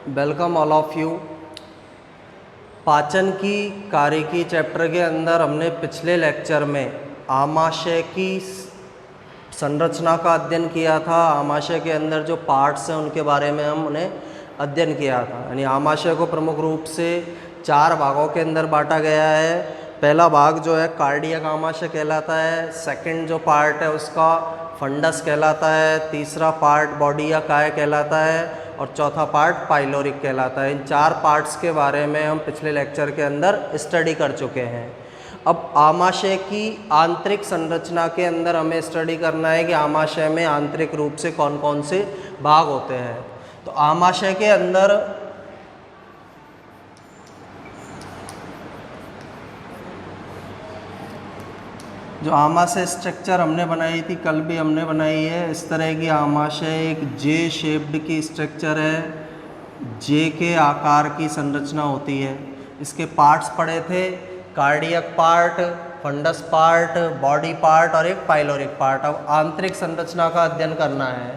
Welcome all of you. पाचन की कार्यकी chapter के अंदर हमने पिछले लेक्चर में आमाशय की संरचना का अध्ययन किया था। आमाशय के अंदर जो पार्ट्स हैं उनके बारे में हमने अध्ययन किया था। यानी आमाशय को प्रमुख रूप से 4 भागों के अंदर बांटा गया है। पहला भाग जो है कार्डियक आमाशय कहलाता है। सेकंड जो पार्ट है उसका फंडस कहलाता है। तीसरा पार्ट बॉडी या काय कहलाता है और चौथा पार्ट पाइलोरिक कहलाता है। इन 4 पार्ट्स के बारे में हम पिछले लेक्चर के अंदर स्टडी कर चुके हैं। अब आमाशय की आंतरिक संरचना के अंदर हमें स्टडी करना है कि आमाशय में आंतरिक रूप से कौन कौन से भाग होते हैं। तो आमाशय के अंदर जो आमाशय स्ट्रक्चर हमने बनाई थी, कल भी हमने बनाई है, इस तरह की आमाशय एक जे शेप्ड की स्ट्रक्चर है। जे के आकार की संरचना होती है। इसके पार्ट्स पढ़े थे, cardiac part, fundus part, body part और एक पाइलोरिक पार्ट। अब आंतरिक संरचना का अध्ययन करना है।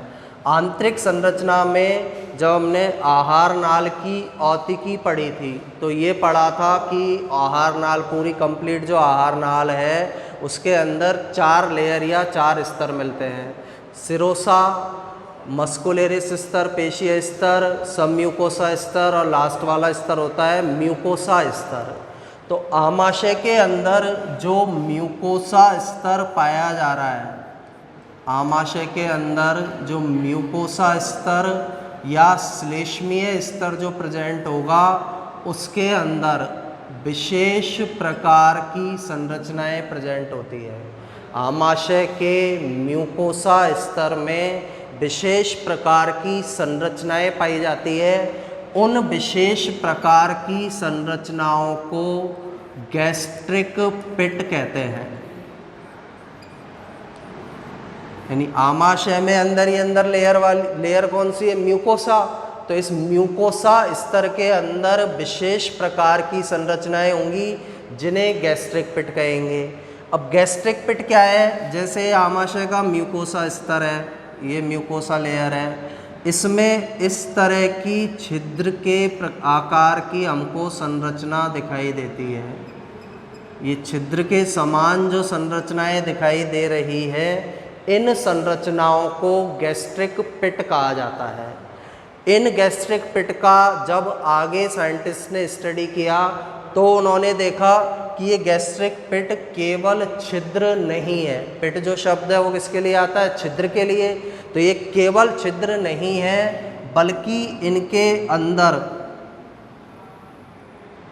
आंतरिक संरचना में जब हमने आहार नाल की औतिकी पढ़ी थी तो ये पढ़ा था कि आहार नाल पूरी कंप्लीट जो आहार नाल है उसके अंदर 4 लेयर या 4 स्तर मिलते हैं। सिरोसा, मस्कुलरिस स्तर, पेशीय स्तर, सबम्यूकोसा स्तर और लास्ट वाला स्तर होता है म्यूकोसा स्तर। तो आमाशय के अंदर जो म्यूकोसा स्तर पाया जा रहा है, आमाशय के अंदर जो म्यूकोसा स्तर या श्लेष्मीय स्तर जो प्रेजेंट होगा उसके अंदर विशेष प्रकार की संरचनाएं प्रेजेंट होती है। आमाशय के म्यूकोसा स्तर में विशेष प्रकार की संरचनाएं पाई जाती है। उन विशेष प्रकार की संरचनाओं को गैस्ट्रिक पिट कहते हैं। यानी आमाशय में अंदर ही अंदर लेयर कौन सी है? म्यूकोसा। तो इस म्यूकोसा स्तर के अंदर विशेष प्रकार की संरचनाएं होंगी जिन्हें गैस्ट्रिक पिट कहेंगे। अब गैस्ट्रिक पिट क्या है? जैसे आमाशय का म्यूकोसा स्तर है, ये म्यूकोसा लेयर है, इसमें इस तरह की छिद्र के आकार की हमको संरचना दिखाई देती है। ये छिद्र के समान जो संरचनाएं दिखाई दे रही है, इन संरचनाओं को गैस्ट्रिक पिट कहा जाता है। इन गैस्ट्रिक पिट का जब आगे साइंटिस्ट ने स्टडी किया तो उन्होंने देखा कि ये गैस्ट्रिक पिट केवल छिद्र नहीं है। पिट जो शब्द है वो किसके लिए आता है? छिद्र के लिए। तो ये केवल छिद्र नहीं है बल्कि इनके अंदर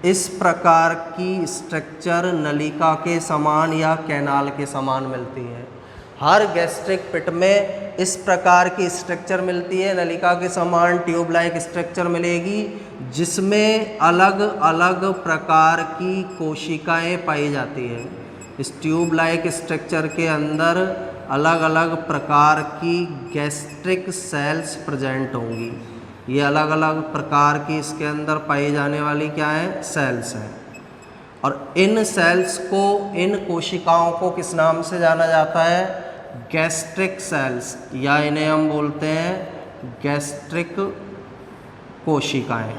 इस प्रकार की स्ट्रक्चर नलिका के समान या कैनाल के समान मिलती है। हर गैस्ट्रिक पिट में इस प्रकार की स्ट्रक्चर मिलती है, नलिका के समान ट्यूब लाइक स्ट्रक्चर मिलेगी जिसमें अलग अलग प्रकार की कोशिकाएं पाई जाती है। इस ट्यूब लाइक स्ट्रक्चर के अंदर अलग अलग प्रकार की गैस्ट्रिक सेल्स प्रेजेंट होंगी। ये अलग अलग प्रकार की इसके अंदर पाई जाने वाली क्या है? सेल्स हैं। और इन सेल्स को, इन कोशिकाओं को किस नाम से जाना जाता है? गैस्ट्रिक सेल्स, या इन्हें हम बोलते हैं गैस्ट्रिक कोशिकाएं।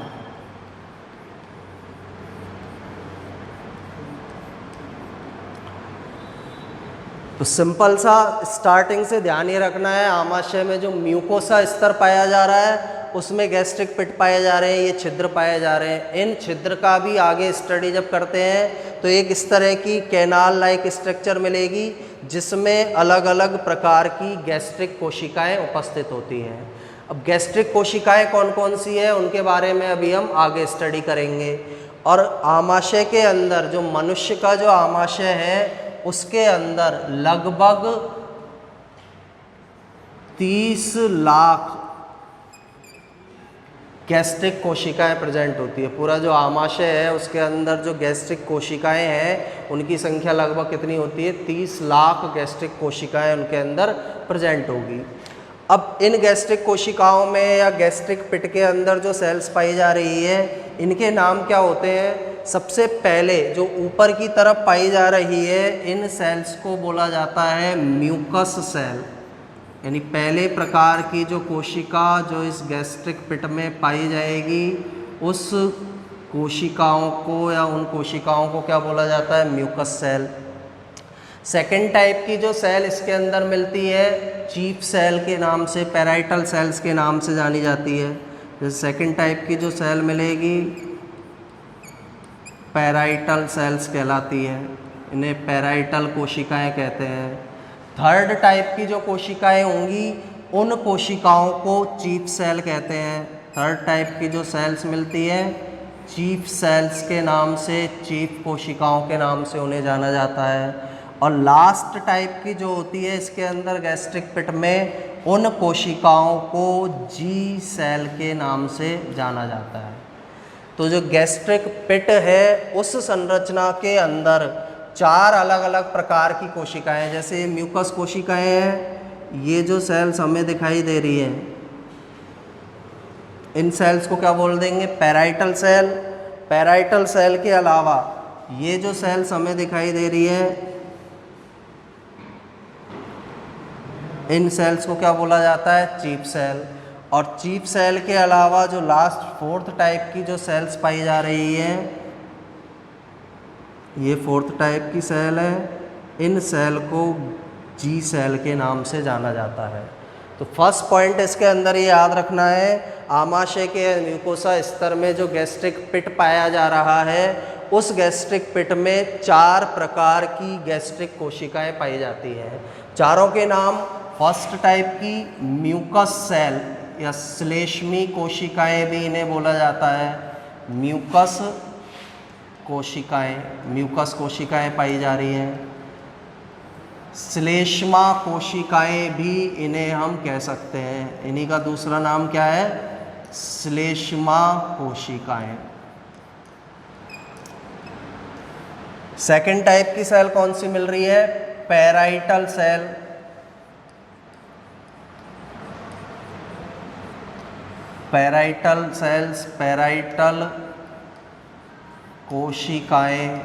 तो सिंपल सा स्टार्टिंग से ध्यान ये रखना है, आमाशय में जो म्यूकोसा स्तर पाया जा रहा है उसमें गैस्ट्रिक पिट पाए जा रहे हैं, ये छिद्र पाए जा रहे हैं। इन छिद्र का भी आगे स्टडी जब करते हैं तो एक इस तरह की कैनाल लाइक स्ट्रक्चर मिलेगी जिसमें अलग अलग प्रकार की गैस्ट्रिक कोशिकाएं उपस्थित होती हैं। अब गैस्ट्रिक कोशिकाएं कौन कौन सी है उनके बारे में अभी हम आगे स्टडी करेंगे। और आमाशय के अंदर जो मनुष्य का जो आमाशय है उसके अंदर लगभग 30 लाख गैस्ट्रिक कोशिकाएं प्रेजेंट होती है। पूरा जो आमाशय है उसके अंदर जो गैस्ट्रिक कोशिकाएं हैं उनकी संख्या लगभग कितनी होती है? 30 लाख गैस्ट्रिक कोशिकाएं उनके अंदर प्रेजेंट होगी। अब इन गैस्ट्रिक कोशिकाओं में या गैस्ट्रिक पिट के अंदर जो सेल्स पाई जा रही है इनके नाम क्या होते हैं? सबसे पहले जो ऊपर की तरफ पाई जा रही है इन सेल्स को बोला जाता है म्यूकस सेल। यानी पहले प्रकार की जो कोशिका जो इस गैस्ट्रिक पिट में पाई जाएगी, उस कोशिकाओं को या उन कोशिकाओं को क्या बोला जाता है? Mucus cell. सेकेंड टाइप की जो सेल इसके अंदर मिलती है, चीफ सेल के नाम से, पैराइटल सेल्स के नाम से जानी जाती है। जैसे सेकेंड टाइप की जो सेल मिलेगी पैराइटल सेल्स कहलाती है, इन्हें पैराइटल कोशिकाएं कहते हैं। थर्ड टाइप की जो कोशिकाएं होंगी उन कोशिकाओं को चीफ सेल कहते हैं। थर्ड टाइप की जो सेल्स मिलती है चीफ सेल्स के नाम से, चीफ कोशिकाओं के नाम से उन्हें जाना जाता है। और लास्ट टाइप की जो होती है इसके अंदर गैस्ट्रिक पिट में, उन कोशिकाओं को जी सेल के नाम से जाना जाता है। तो जो गैस्ट्रिक पिट है उस संरचना के अंदर 4 अलग अलग प्रकार की कोशिकाएं, जैसे म्यूकस कोशिकाएं हैं, ये जो सेल्स हमें दिखाई दे रही हैं, इन सेल्स को क्या बोल देंगे? Parietal cell. पैराइटल सेल के अलावा ये जो सेल्स हमें दिखाई दे रही है, इन सेल्स को क्या बोला जाता है? Chief cell. और चीफ सेल के अलावा जो लास्ट फोर्थ टाइप की जो सेल्स पाई जा रही हैं, ये फोर्थ टाइप की सेल है, इन सेल को जी सेल के नाम से जाना जाता है। तो फर्स्ट पॉइंट इसके अंदर ये याद रखना है, आमाशय के म्यूकोसा स्तर में जो गैस्ट्रिक पिट पाया जा रहा है, उस गैस्ट्रिक पिट में 4 प्रकार की गैस्ट्रिक कोशिकाएं पाई जाती हैं। चारों के नाम, फर्स्ट टाइप की म्यूकस सेल या श्लेष्मी कोशिकाएं भी इन्हें बोला जाता है। म्यूकस कोशिकाएं पाई जा रही हैं। श्लेष्मा कोशिकाएं भी इन्हें हम कह सकते हैं, इन्हीं का दूसरा नाम क्या है? श्लेष्मा कोशिकाएं। सेकेंड टाइप की सेल कौन सी मिल रही है? Parietal cell. Parietal cells, parietal कोशिकाएं,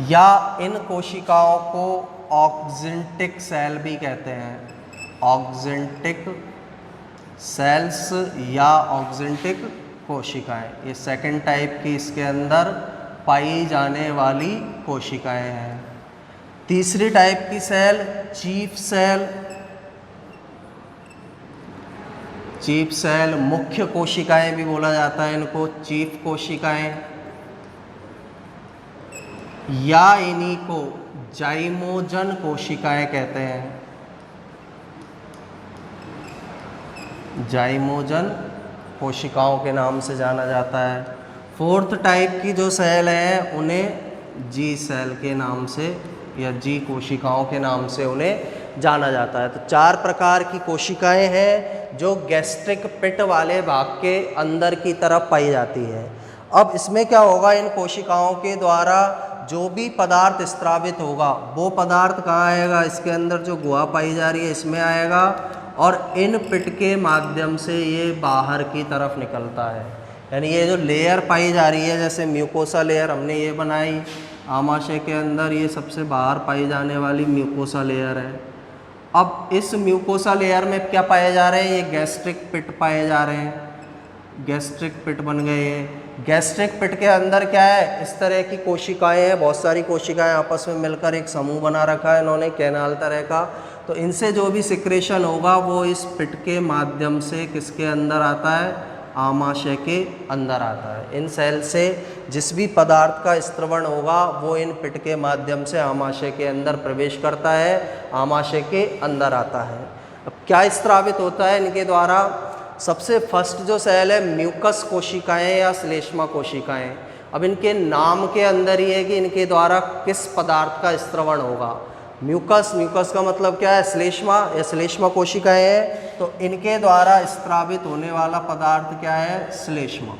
या इन कोशिकाओं को ऑक्जेंटिक सेल भी कहते हैं। ऑक्जेंटिक सेल्स या ऑक्जेंटिक कोशिकाएं, ये सेकेंड टाइप की इसके अंदर पाई जाने वाली कोशिकाएं हैं। तीसरी टाइप की cell chief cell. Chief cell, मुख्य कोशिकाएं भी बोला जाता है इनको, चीफ कोशिकाएं, या इन्हीं को जाइमोजन कोशिकाएं कहते हैं। जाइमोजन कोशिकाओं के नाम से जाना जाता है। फोर्थ टाइप की जो सेल है उन्हें जी सेल के नाम से या जी कोशिकाओं के नाम से उन्हें जाना जाता है। तो 4 प्रकार की कोशिकाएं हैं जो गैस्ट्रिक पिट वाले भाग के अंदर की तरफ पाई जाती है। अब इसमें क्या होगा, इन कोशिकाओं के द्वारा जो भी पदार्थ स्त्रावित होगा वो पदार्थ कहाँ आएगा? इसके अंदर जो गुहा पाई जा रही है इसमें आएगा, और इन पिट के माध्यम से ये बाहर की तरफ निकलता है। यानी ये जो लेयर पाई जा रही है, जैसे म्यूकोसा लेयर हमने ये बनाई आमाशय के अंदर, ये सबसे बाहर पाई जाने वाली म्यूकोसा लेयर है। अब इस म्यूकोसा लेयर में क्या पाए जा रहे हैं? ये गैस्ट्रिक पिट पाए जा रहे हैं, गैस्ट्रिक पिट बन गए हैं। गैस्ट्रिक पिट के अंदर क्या है? इस तरह की कोशिकाएं हैं, बहुत सारी कोशिकाएं आपस में मिलकर एक समूह बना रखा है इन्होंने, कैनाल तरह का। तो इनसे जो भी सिक्रेशन होगा वो इस पिट के माध्यम से किसके अंदर आता है? आमाशय के अंदर आता है। इन सेल से जिस भी पदार्थ का स्त्रवण होगा वो इन पिट के माध्यम से आमाशय के अंदर प्रवेश करता है, आमाशय के अंदर आता है। अब क्या स्त्रावित होता है इनके द्वारा? सबसे फर्स्ट जो सेल है म्यूकस कोशिकाएं या श्लेष्मा कोशिकाएं। अब इनके नाम के अंदर ही है कि इनके द्वारा किस पदार्थ का स्त्रवण होगा। म्यूकस, म्यूकस का मतलब क्या है? श्लेष्मा या श्लेष्मा कोशिकाएं हैं, तो इनके द्वारा स्त्रावित होने वाला पदार्थ क्या है? श्लेष्मा।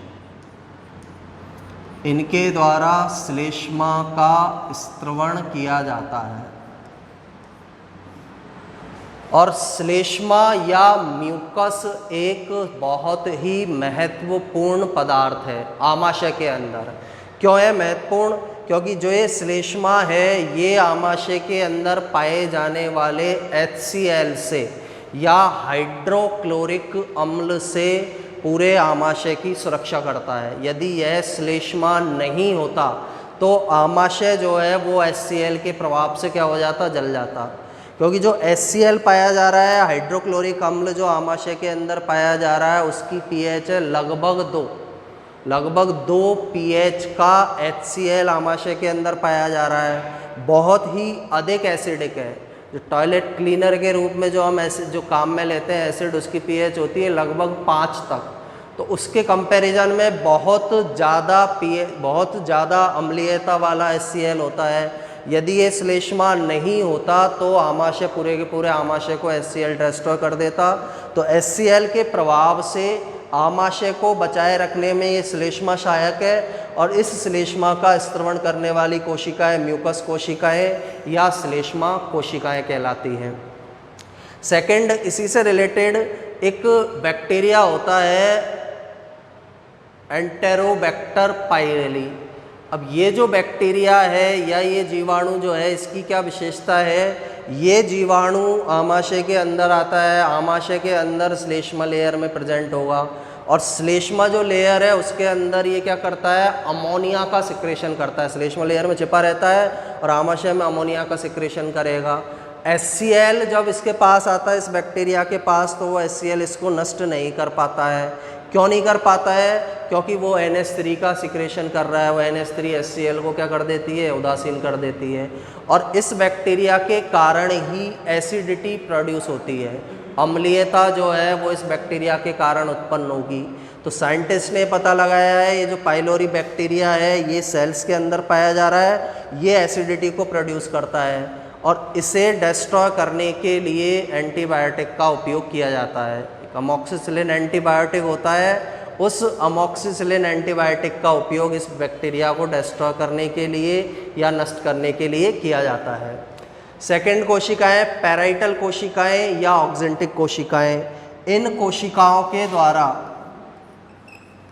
इनके द्वारा श्लेष्मा का स्त्रवण किया जाता है। और श्लेष्मा या म्यूकस एक बहुत ही महत्वपूर्ण पदार्थ है आमाशय के अंदर, क्यों है महत्वपूर्ण? क्योंकि जो ये श्लेष्मा है ये आमाशय के अंदर पाए जाने वाले HCl से या हाइड्रोक्लोरिक अम्ल से पूरे आमाशय की सुरक्षा करता है। यदि यह श्लेष्मा नहीं होता तो आमाशय जो है वो HCl के प्रभाव से क्या हो जाता? जल जाता। क्योंकि जो HCl पाया जा रहा है, हाइड्रोक्लोरिक अम्ल जो आमाशय के अंदर पाया जा रहा है, उसकी pH है लगभग 2 pH का HCl आमाशय के अंदर पाया जा रहा है। बहुत ही अधिक एसिडिक है। जो टॉयलेट क्लीनर के रूप में जो हम एसिड जो काम में लेते हैं एसिड, उसकी pH होती है लगभग 5 तक। तो उसके कंपैरिजन में बहुत ज़्यादा अम्लीयता वाला HCl होता है। यदि ये श्लेष्मा नहीं होता तो आमाशय पूरे के पूरे आमाशय को HCl डिस्ट्रॉय कर देता। तो HCl के प्रभाव से आमाशय को बचाए रखने में ये श्लेष्मा सहायक है और इस श्लेष्मा का स्त्रवण करने वाली कोशिकाएं म्यूकस कोशिकाएं या श्लेष्मा कोशिकाएं कहलाती हैं। सेकंड, इसी से रिलेटेड एक बैक्टीरिया होता है एंटेरोबैक्टर पाइरेली। अब ये जो बैक्टीरिया है या ये जीवाणु जो है, इसकी क्या विशेषता है? ये जीवाणु आमाशय के अंदर आता है, आमाशय के अंदर श्लेष्मा लेयर में प्रेजेंट होगा और श्लेष्मा जो लेयर है उसके अंदर ये क्या करता है? अमोनिया का सिक्रेशन करता है। श्लेष्मा लेयर में छिपा रहता है और आमाशय में अमोनिया का सिक्रेशन करेगा। HCl जब इसके पास आता है, इस बैक्टीरिया के पास, तो वो HCl इसको नष्ट नहीं कर पाता है। क्यों नहीं कर पाता है? क्योंकि वो NH3 का सिक्रेशन कर रहा है। वो NH3 HCl को क्या कर देती है? उदासीन कर देती है। और इस बैक्टीरिया के कारण ही एसिडिटी प्रोड्यूस होती है। अम्लीयता जो है वो इस बैक्टीरिया के कारण उत्पन्न होगी। तो साइंटिस्ट ने पता लगाया है ये जो पाइलोरी बैक्टीरिया है ये सेल्स के अंदर पाया जा रहा है, ये एसिडिटी को प्रोड्यूस करता है और इसे डिस्ट्रॉय करने के लिए एंटीबायोटिक का उपयोग किया जाता है। अमोक्सिसिलिन एंटीबायोटिक होता है, उस अमोक्सिसिलिन एंटीबायोटिक का उपयोग इस बैक्टीरिया को डिस्ट्रॉय करने के लिए या नष्ट करने के लिए किया जाता है। सेकेंड कोशिकाएं पैराइटल कोशिकाएं या ऑक्जेंटिक कोशिकाएं। इन कोशिकाओं के द्वारा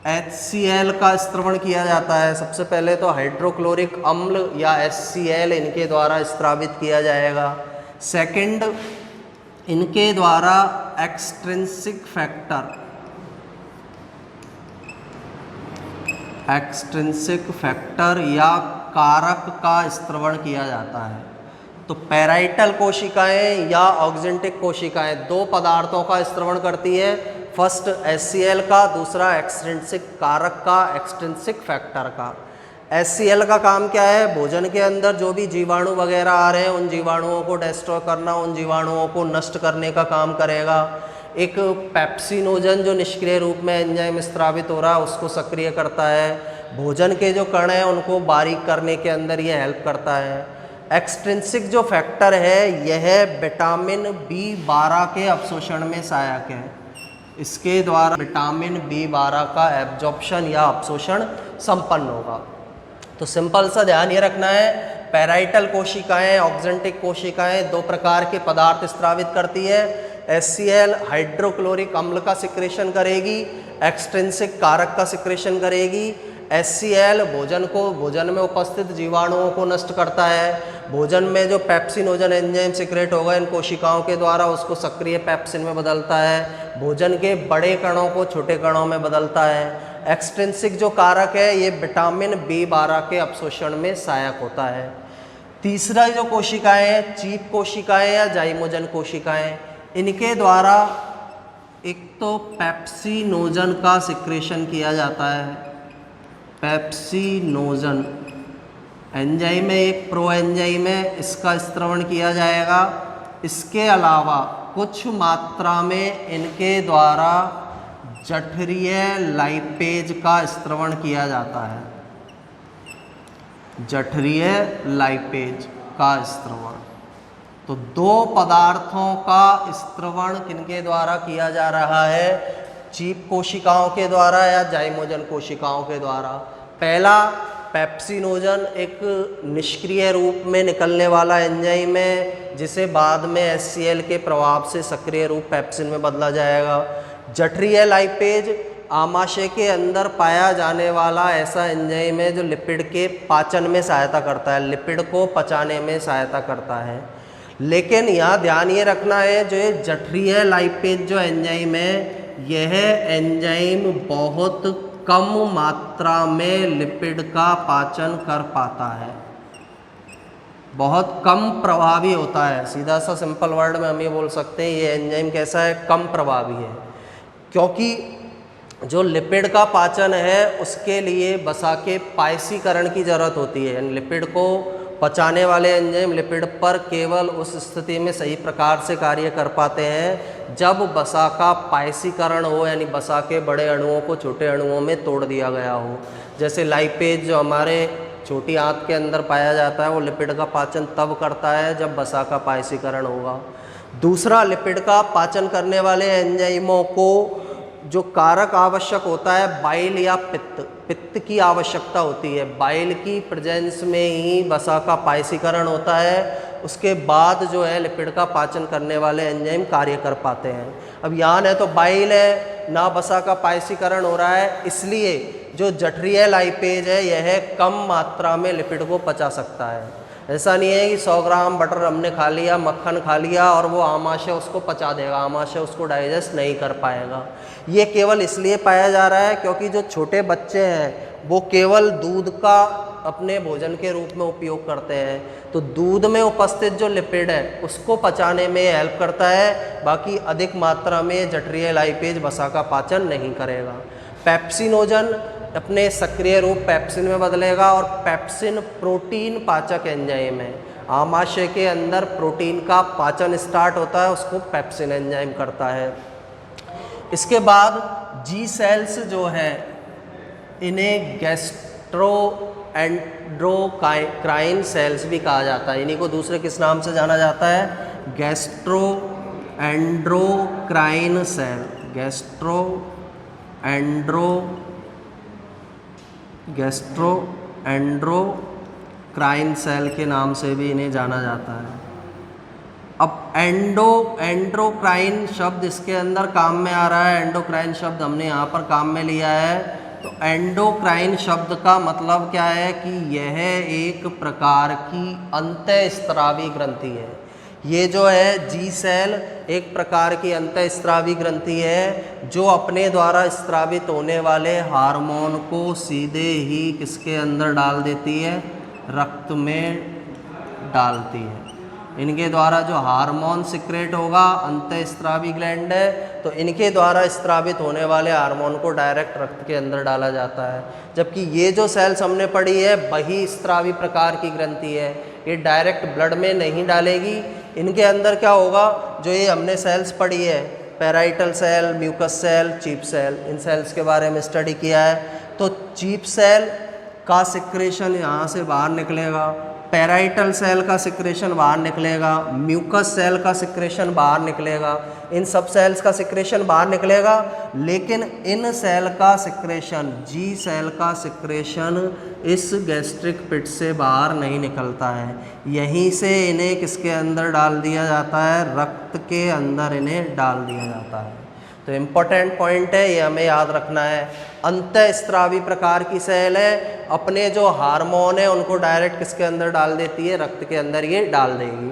HCl का स्त्रवण किया जाता है। सबसे पहले तो हाइड्रोक्लोरिक अम्ल या HCl इनके द्वारा स्त्रावित किया जाएगा। सेकंड, इनके द्वारा एक्सट्रिंसिक फैक्टर या कारक का स्त्रवण किया जाता है। तो पैराइटल कोशिकाएं या ऑक्जेंटिक कोशिकाएं दो पदार्थों का स्त्रवण करती है। फर्स्ट HCl का, दूसरा एक्सट्रिंसिक कारक का, एक्सट्रिंसिक फैक्टर का। HCl का काम क्या है? भोजन के अंदर जो भी जीवाणु वगैरह आ रहे हैं उन जीवाणुओं को डिस्ट्रॉय करना, उन जीवाणुओं को नष्ट करने का काम करेगा। एक पेप्सिनोजन जो निष्क्रिय रूप में एंजाइम स्त्रावित हो रहा है उसको सक्रिय करता है। भोजन के जो कण हैं उनको बारीक करने के अंदर ये हेल्प करता है। एक्सट्रिंसिक जो फैक्टर है यह विटामिन B12 के अवशोषण में सहायक है। इसके द्वारा विटामिन B12 का एब्जॉर्प्शन या अवशोषण संपन्न होगा। तो सिंपल सा ध्यान ये रखना है, पैराइटल कोशिकाएं, ऑक्जेंटिक कोशिकाएं दो प्रकार के पदार्थ स्त्रावित करती है। HCl हाइड्रोक्लोरिक अम्ल का सिक्रेशन करेगी, एक्सट्रिंसिक कारक का सिक्रेशन करेगी। HCl भोजन में उपस्थित जीवाणुओं को नष्ट करता है। भोजन में जो पेप्सिनोजन एंजाइम सिक्रेट होगा इन कोशिकाओं के द्वारा उसको सक्रिय पेप्सिन में बदलता है। भोजन के बड़े कणों को छोटे कणों में बदलता है। एक्सट्रिंसिक जो कारक है ये विटामिन B12 के अवशोषण में सहायक होता है। तीसरा जो कोशिकाएं हैं, चीप कोशिकाएं या जाइमोजन कोशिकाएं, इनके द्वारा एक तो पेप्सिनोजन का सिक्रेशन किया जाता है। पेप्सिनोजन एंजाइम है, एक प्रो एंजाइम है, इसका स्त्रवण किया जाएगा। इसके अलावा कुछ मात्रा में इनके द्वारा जठरीय लाइपेज का स्त्रवण किया जाता है। जठरीय लाइपेज का स्त्रवण, तो दो पदार्थों का स्त्रवण किनके द्वारा किया जा रहा है? चीप कोशिकाओं के द्वारा या जाइमोजन कोशिकाओं के द्वारा। पहला पेप्सिनोजन एक निष्क्रिय रूप में निकलने वाला एंजाइम है जिसे बाद में HCl के प्रभाव से सक्रिय रूप पेप्सिन में बदला जाएगा। जठरीय लाइपेज आमाशय के अंदर पाया जाने वाला ऐसा एंजाइम है जो लिपिड के पाचन में सहायता करता है, लिपिड को पचाने में सहायता करता है। लेकिन यहाँ ध्यान ये रखना है, जो ये जठरीय लाइपेज जो एंजाइम है, यह एंजाइम बहुत कम मात्रा में लिपिड का पाचन कर पाता है, बहुत कम प्रभावी होता है। सीधा सा सिंपल वर्ड में हम ये बोल सकते हैं ये एंजाइम कैसा है, कम प्रभावी है। क्योंकि जो लिपिड का पाचन है उसके लिए वसा के पायसीकरण की ज़रूरत होती है, यानी लिपिड को पचाने वाले एंजाइम लिपिड पर केवल उस स्थिति में सही प्रकार से कार्य कर पाते हैं जब वसा का पायसीकरण हो, यानी वसा के बड़े अणुओं को छोटे अणुओं में तोड़ दिया गया हो। जैसे लाइपेज जो हमारे छोटी आंत के अंदर पाया जाता है, वो लिपिड का पाचन तब करता है जब वसा का पायसीकरण होगा। दूसरा, लिपिड का पाचन करने वाले एंजाइमों को जो कारक आवश्यक होता है, बाइल या पित्त की आवश्यकता होती है। बाइल की प्रेजेंस में ही वसा का पायसीकरण होता है, उसके बाद जो है लिपिड का पाचन करने वाले एंजाइम कार्य कर पाते हैं। अब यहाँ न तो बाइल है ना वसा का पायसीकरण हो रहा है, इसलिए जो जठरीय लाइपेज है यह कम मात्रा में लिपिड को पचा सकता है। ऐसा नहीं है कि 100 ग्राम बटर हमने खा लिया, मक्खन खा लिया और वो आमाशय उसको पचा देगा, आमाशय उसको डाइजेस्ट नहीं कर पाएगा। ये केवल इसलिए पाया जा रहा है क्योंकि जो छोटे बच्चे हैं वो केवल दूध का अपने भोजन के रूप में उपयोग करते हैं, तो दूध में उपस्थित जो लिपिड है उसको पचाने में हेल्प करता है, बाकी अधिक मात्रा में जठरीय लाइपेज वसा का पाचन नहीं करेगा। पेप्सिनोजन अपने सक्रिय रूप पेप्सिन में बदलेगा और पेप्सिन प्रोटीन पाचक एंजाइम है। आमाशय के अंदर प्रोटीन का पाचन स्टार्ट होता है, उसको पेप्सिन एंजाइम करता है। इसके बाद जी सेल्स जो है इन्हें गैस्ट्रोएंडोक्राइन सेल्स भी कहा जाता है। इन्हीं को दूसरे किस नाम से जाना जाता है, गैस्ट्रोएंडोक्राइन सेल, गैस्ट्रोएंडोक्राइन सेल के नाम से भी इन्हें जाना जाता है। अब एंडोक्राइन शब्द इसके अंदर काम में आ रहा है, एंडोक्राइन शब्द हमने यहाँ पर काम में लिया है। तो एंडोक्राइन शब्द का मतलब क्या है कि यह एक प्रकार की अंतःस्रावी ग्रंथि है। ये जो है जी सेल एक प्रकार की अंतःस्रावी ग्रंथि है जो अपने द्वारा स्रावित होने वाले हार्मोन को सीधे ही किसके अंदर डाल देती है, रक्त में डालती है। इनके द्वारा जो हार्मोन सिक्रेट होगा, अंतःस्रावी ग्लैंड है, तो इनके द्वारा स्रावित होने वाले हार्मोन को डायरेक्ट रक्त के अंदर डाला जाता है। जबकि ये जो सेल्स हमने पढ़ी है बहिस्रावी प्रकार की ग्रंथि है, ये डायरेक्ट ब्लड में नहीं डालेगी। इनके अंदर क्या होगा, जो ये हमने सेल्स पढ़ी है parietal cell, mucous cell, chief cell, इन सेल्स के बारे में स्टडी किया है। तो चीफ सेल का सिक्रेशन यहाँ से बाहर निकलेगा, पैराइटल सेल का सिक्रेशन बाहर निकलेगा, म्यूकस सेल का सिक्रेशन बाहर निकलेगा, इन सब सेल्स का सिक्रेशन बाहर निकलेगा। लेकिन इन सेल का सिक्रेशन, जी सेल का सिक्रेशन इस गैस्ट्रिक पिट से बाहर नहीं निकलता है, यहीं से इन्हें किसके अंदर डाल दिया जाता है, रक्त के अंदर इन्हें डाल दिया जाता है। तो इम्पोर्टेंट पॉइंट है, ये हमें याद रखना है। अंतःस्रावी प्रकार की सेल है, अपने जो हार्मोन है उनको डायरेक्ट किसके अंदर डाल देती है, रक्त के अंदर ये डाल देगी।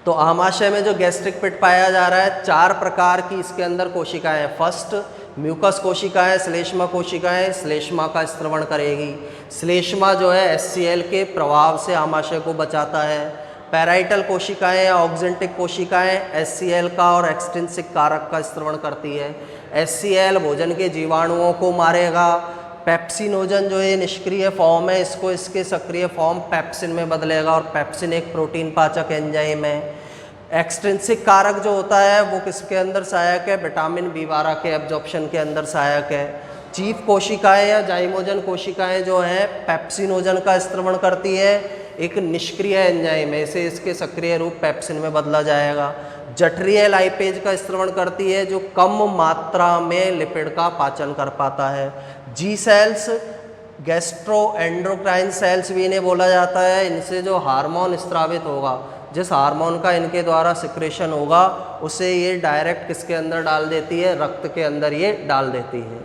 तो आमाशय में जो गैस्ट्रिक पिट पाया जा रहा है, 4 प्रकार की इसके अंदर कोशिकाएं हैं। फर्स्ट म्यूकस कोशिकाएं, श्लेष्मा कोशिकाएं, श्लेष्मा का स्त्रवण करेगी। श्लेष्मा जो है HCl के प्रभाव से आमाशय को बचाता है। पैराइटल कोशिकाएं या ऑक्जेंटिक कोशिकाएं HCl का और एक्सट्रिंसिक कारक का स्त्रवण करती है। HCl भोजन के जीवाणुओं को मारेगा। पेप्सिनोजन जो ये निष्क्रिय फॉर्म है, इसको इसके सक्रिय फॉर्म पेप्सिन में बदलेगा और पेप्सिन एक प्रोटीन पाचक एंजाइम है। एक्सट्रिंसिक कारक जो होता है वो किसके अंदर सहायक है, विटामिन B12 के एब्जॉर्प्शन के अंदर सहायक है। चीफ कोशिकाएं या जाइमोजन कोशिकाएं जो हैं पेप्सिनोजन का स्त्रवण करती है, एक निष्क्रिय एंजाइम है, इसे इसके सक्रिय रूप पेप्सिन में बदला जाएगा। जठरीय लाइपेज का स्त्रवण करती है जो कम मात्रा में लिपिड का पाचन कर पाता है। जी सेल्स, गैस्ट्रोएंडोक्राइन सेल्स भी इन्हें बोला जाता है, इनसे जो हार्मोन स्रावित होगा जिस हार्मोन का इनके द्वारा सिक्रेशन होगा उसे ये डायरेक्ट किसके अंदर डाल देती है, रक्त के अंदर ये डाल देती है।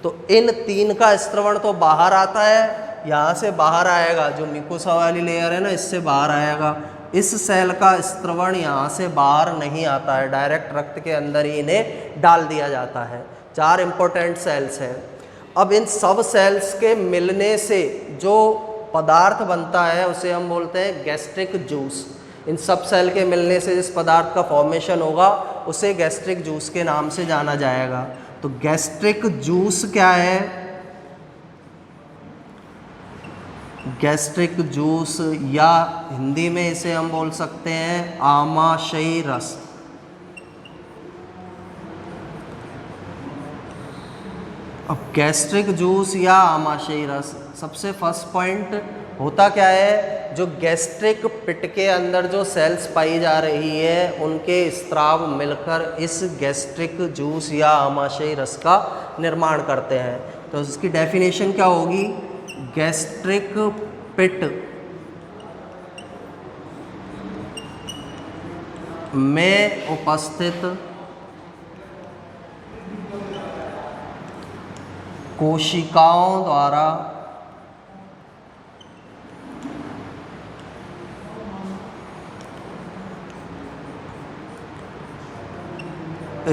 तो इन तीन का स्त्रवण तो बाहर आता है, यहाँ से बाहर आएगा, जो म्यूकोसा वाली लेयर है ना इससे बाहर आएगा। इस सेल का स्त्रवण यहाँ से बाहर नहीं आता है, डायरेक्ट रक्त के अंदर ही इन्हें डाल दिया जाता है। 4 इंपॉर्टेंट सेल्स हैं। अब इन सब सेल्स के मिलने से जो पदार्थ बनता है उसे हम बोलते हैं गैस्ट्रिक जूस। इन सब सेल के मिलने से जिस पदार्थ का फॉर्मेशन होगा उसे गैस्ट्रिक जूस के नाम से जाना जाएगा। तो गैस्ट्रिक जूस क्या है? गैस्ट्रिक जूस या हिंदी में इसे हम बोल सकते हैं आमाशयी रस। अब गैस्ट्रिक जूस या आमाशयी रस, सबसे फर्स्ट पॉइंट होता क्या है, जो गैस्ट्रिक पिट के अंदर जो सेल्स पाई जा रही है उनके स्त्राव मिलकर इस गैस्ट्रिक जूस या आमाशयी रस का निर्माण करते हैं। तो इसकी डेफिनेशन क्या होगी? गैस्ट्रिक पिट में उपस्थित कोशिकाओं द्वारा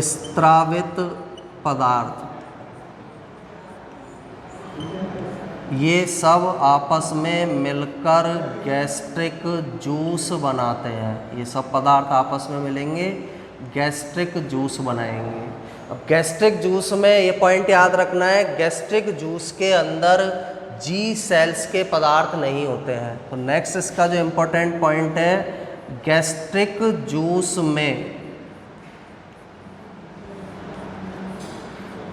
स्त्रावित पदार्थ, ये सब आपस में मिलकर गैस्ट्रिक जूस बनाते हैं। ये सब पदार्थ आपस में मिलेंगे, गैस्ट्रिक जूस बनाएंगे। अब गैस्ट्रिक जूस में ये पॉइंट याद रखना है, गैस्ट्रिक जूस के अंदर जी सेल्स के पदार्थ नहीं होते हैं। तो नेक्स्ट इसका जो इम्पोर्टेंट पॉइंट है, गैस्ट्रिक जूस में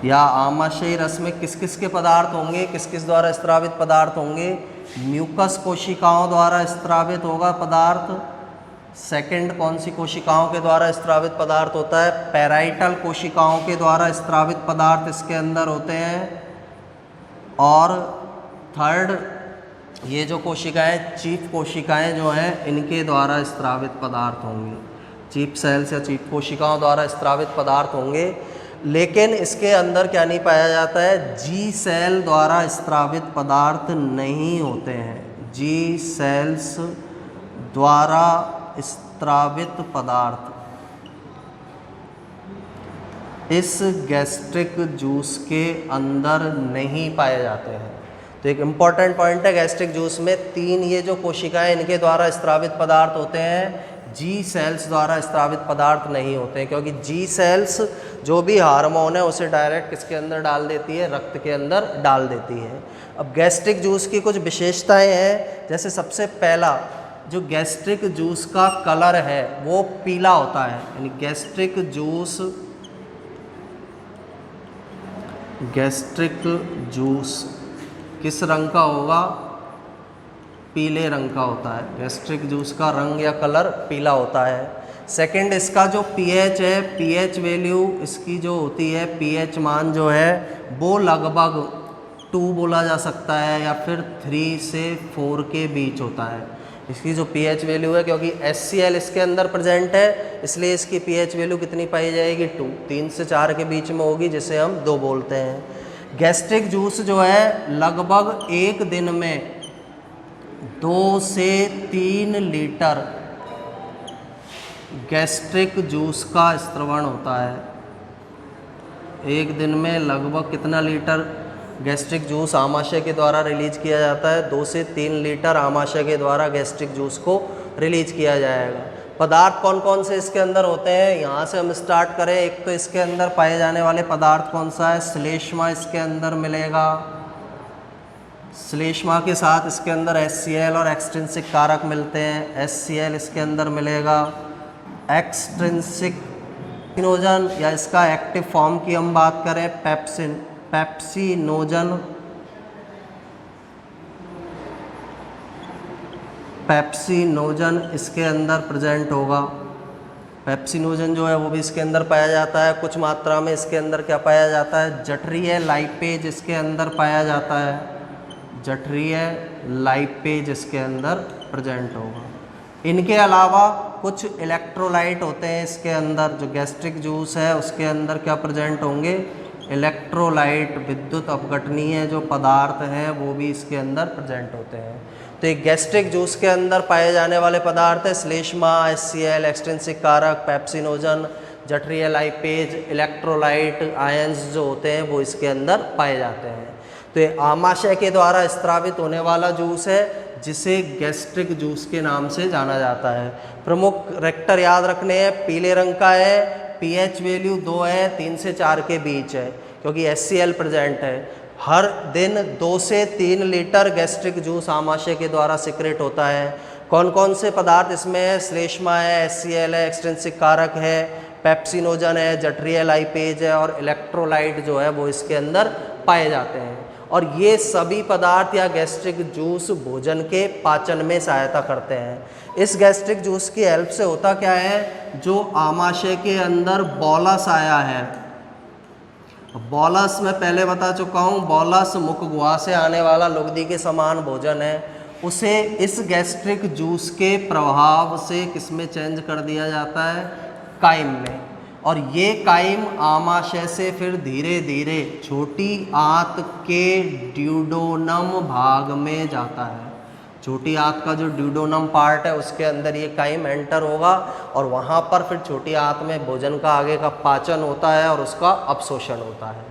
या आमाशयी रस में किस किस के पदार्थ होंगे, किस किस द्वारा स्त्रावित पदार्थ होंगे? म्यूकस कोशिकाओं द्वारा स्त्रावित होगा पदार्थ। सेकंड कौन सी कोशिकाओं के द्वारा स्त्रावित पदार्थ होता है? पैराइटल कोशिकाओं के द्वारा स्त्रावित पदार्थ इसके अंदर होते हैं। और थर्ड, ये जो कोशिकाएं, चीफ कोशिकाएं जो हैं, इनके द्वारा स्त्रावित पदार्थ होंगे। चीफ सेल्स या चीफ कोशिकाओं द्वारा स्त्रावित पदार्थ होंगे। लेकिन इसके अंदर क्या नहीं पाया जाता है? जी सेल द्वारा स्त्रावित पदार्थ नहीं होते हैं। जी सेल्स द्वारा स्त्रावित पदार्थ इस गैस्ट्रिक जूस के अंदर नहीं पाए जाते हैं। तो एक इम्पॉर्टेंट पॉइंट है, गैस्ट्रिक जूस में 3 ये जो कोशिकाएं इनके द्वारा स्त्रावित पदार्थ होते हैं, जी सेल्स द्वारा स्त्रावित पदार्थ नहीं होते हैं, क्योंकि जी सेल्स जो भी हार्मोन है उसे डायरेक्ट किसके अंदर डाल देती है? रक्त के अंदर डाल देती है। अब गैस्ट्रिक जूस की कुछ विशेषताएं हैं। जैसे सबसे पहला, जो गैस्ट्रिक जूस का कलर है वो पीला होता है। यानी गैस्ट्रिक जूस किस रंग का होगा? पीले रंग का होता है। गैस्ट्रिक जूस का रंग या कलर पीला होता है। सेकंड, इसका जो पीएच है, पीएच वैल्यू इसकी जो होती है, पीएच मान जो है वो लगभग 2 बोला जा सकता है या फिर 3 से 4 के बीच होता है। इसकी जो पीएच वैल्यू है, क्योंकि HCl इसके अंदर प्रेजेंट है इसलिए इसकी पीएच वैल्यू कितनी पाई जाएगी? 2, 3 से 4 के बीच में होगी, जिसे हम 2 बोलते हैं। गैस्ट्रिक जूस जो है लगभग एक दिन में 2 से 3 लीटर गैस्ट्रिक जूस का स्त्रवण होता है। एक दिन में लगभग कितना लीटर गैस्ट्रिक जूस आमाशय के द्वारा रिलीज किया जाता है? 2 से 3 लीटर आमाशय के द्वारा गैस्ट्रिक जूस को रिलीज किया जाएगा। पदार्थ कौन कौन से इसके अंदर होते हैं, यहाँ से हम स्टार्ट करें। एक तो इसके अंदर पाए जाने वाले पदार्थ कौन सा है? श्लेष्मा इसके अंदर मिलेगा। श्लेष्मा के साथ इसके अंदर HCl और एक्सट्रिंसिक कारक मिलते हैं। HCl इसके अंदर मिलेगा। एक्सट्रिंसिक पेप्सिनोजन या इसका एक्टिव फॉर्म की हम बात करें, पेप्सिनोजन इसके अंदर प्रेजेंट होगा। पेप्सिनोजन जो है वो भी इसके अंदर पाया जाता है। कुछ मात्रा में इसके अंदर क्या पाया जाता है? जठरीय लाइपेज इसके अंदर पाया जाता है। जठरीय लाइपेज इसके अंदर प्रेजेंट होगा। इनके अलावा कुछ इलेक्ट्रोलाइट होते हैं इसके अंदर, जो गैस्ट्रिक जूस है उसके अंदर क्या प्रेजेंट होंगे, इलेक्ट्रोलाइट, विद्युत अपघटनीय जो पदार्थ हैं वो भी इसके अंदर प्रेजेंट होते हैं। तो एक गैस्ट्रिक जूस के अंदर पाए जाने वाले पदार्थ है श्लेष्मा, HCl, एक्सट्रिंसिक कारक, पेप्सिनोजन, जठरीय लाइपेज, इलेक्ट्रोलाइट, आयंस जो होते हैं वो इसके अंदर पाए जाते हैं। तो ये आमाशय के द्वारा स्त्रावित होने वाला जूस है जिसे गैस्ट्रिक जूस के नाम से जाना जाता है। प्रमुख रेक्टर याद रखने हैं, पीले रंग का है, pH वैल्यू 2 है, 3 से 4 के बीच है क्योंकि HCl प्रेजेंट है। हर दिन 2 से 3 लीटर गैस्ट्रिक जूस आमाशय के द्वारा सिक्रेट होता है। कौन कौन से पदार्थ इसमें है, श्लेष्मा है, HCl है, एक्सट्रिंसिक कारक है, पेप्सिनोजन है, जठरीय लाइपेज है और इलेक्ट्रोलाइट जो है वो इसके अंदर पाए जाते हैं। और ये सभी पदार्थ या गैस्ट्रिक जूस भोजन के पाचन में सहायता करते हैं। इस गैस्ट्रिक जूस की हेल्प से होता क्या है, जो आमाशय के अंदर बॉलस आया है, बॉलस मैं पहले बता चुका हूँ, बॉलस मुख गुहा से आने वाला लुगदी के समान भोजन है, उसे इस गैस्ट्रिक जूस के प्रभाव से किस में चेंज कर दिया जाता है, काइम में। और ये काइम आमाशय से फिर धीरे धीरे छोटी आंत के ड्यूडोनम भाग में जाता है। छोटी आंत का जो ड्यूडोनम पार्ट है उसके अंदर ये काइम एंटर होगा और वहाँ पर फिर छोटी आंत में भोजन का आगे का पाचन होता है और उसका अपशोषण होता है।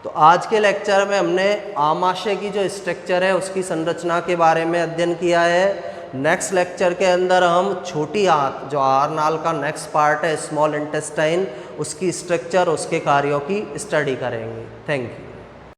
तो आज के लेक्चर में हमने आमाशय की जो स्ट्रक्चर है उसकी संरचना के बारे में अध्ययन किया है। नेक्स्ट लेक्चर के अंदर हम छोटी आंत, जो आहार नाल का नेक्स्ट पार्ट है, स्मॉल इंटेस्टाइन, उसकी स्ट्रक्चर, उसके कार्यों की स्टडी करेंगे। Thank you.